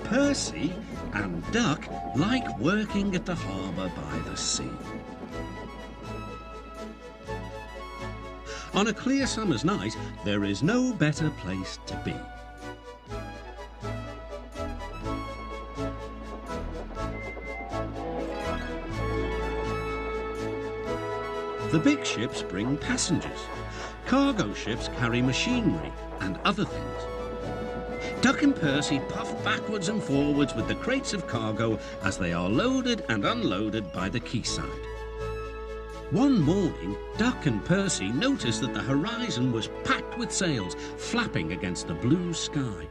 Percy and Duck like working at the harbour by the sea. On a clear summer's night, there is no better place to be. The big ships bring passengers. Cargo ships carry machinery and other things. Duck and Percy puff backwards and forwards with the crates of cargo as they are loaded and unloaded by the quayside. One morning, Duck and Percy noticed that the horizon was packed with sails flapping against the blue sky.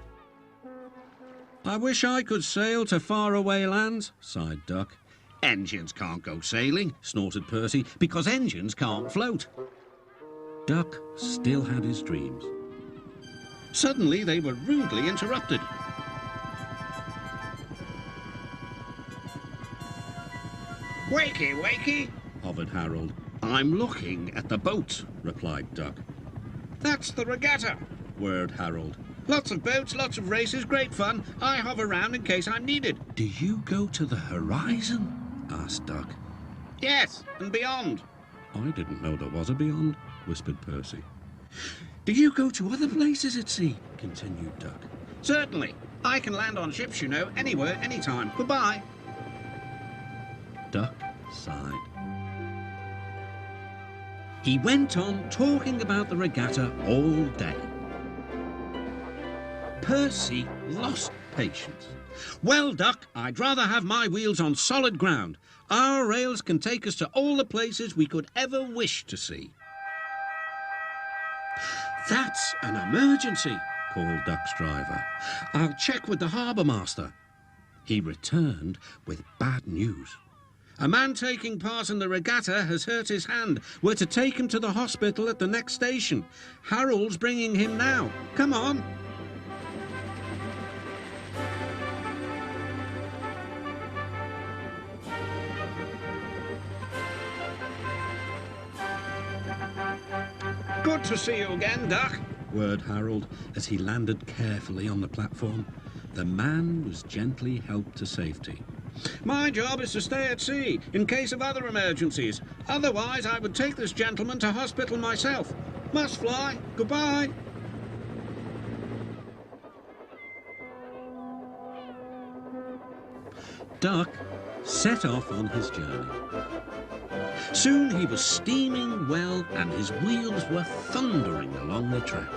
"I wish I could sail to faraway lands," sighed Duck. "Engines can't go sailing," snorted Percy, "because engines can't float." Duck still had his dreams. Suddenly, they were rudely interrupted. "Wakey, wakey," hovered Harold. "I'm looking at the boats," replied Duck. "That's the regatta," whirred Harold. "Lots of boats, lots of races, great fun. I hover round in case I'm needed." "Do you go to the horizon?" asked Duck. "Yes, and beyond." "I didn't know there was a beyond," whispered Percy. "Do you go to other places at sea?" continued Duck. "Certainly. I can land on ships, you know, anywhere, anytime. Goodbye." Duck sighed. He went on talking about the regatta all day. Percy lost patience. "Well, Duck, I'd rather have my wheels on solid ground. Our rails can take us to all the places we could ever wish to see." "That's an emergency," called Duck's driver. "I'll check with the harbour master." He returned with bad news. "A man taking part in the regatta has hurt his hand. We're to take him to the hospital at the next station. Harold's bringing him now. Come on." "Good to see you again, Duck," whirred Harold as he landed carefully on the platform. The man was gently helped to safety. "My job is to stay at sea in case of other emergencies. Otherwise, I would take this gentleman to hospital myself. Must fly. Goodbye." Duck set off on his journey. Soon he was steaming well and his wheels were thundering along the track.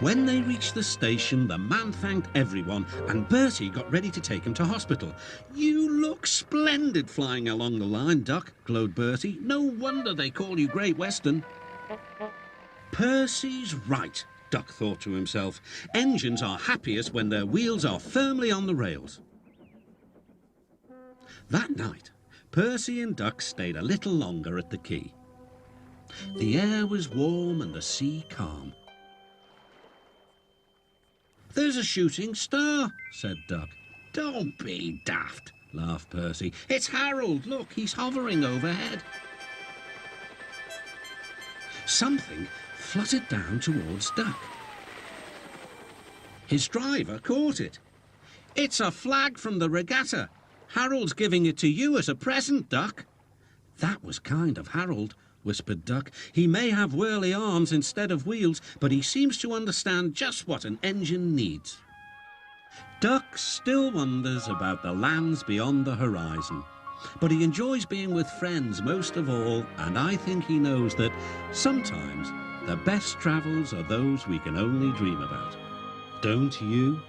When they reached the station, the man thanked everyone and Bertie got ready to take him to hospital. "You look splendid flying along the line, Duck," glowed Bertie. "No wonder they call you Great Western." Percy's right, Duck thought to himself. Engines are happiest when their wheels are firmly on the rails. That night, Percy and Duck stayed a little longer at the quay. The air was warm and the sea calm. "There's a shooting star," said Duck. "Don't be daft," laughed Percy. "It's Harold. Look, he's hovering overhead." Something fluttered down towards Duck. His driver caught it. "It's a flag from the regatta. Harold's giving it to you as a present, Duck." "That was kind of Harold," whispered Duck. "He may have whirly arms instead of wheels, but he seems to understand just what an engine needs." Duck still wonders about the lands beyond the horizon, but he enjoys being with friends most of all, and I think he knows that sometimes the best travels are those we can only dream about. Don't you?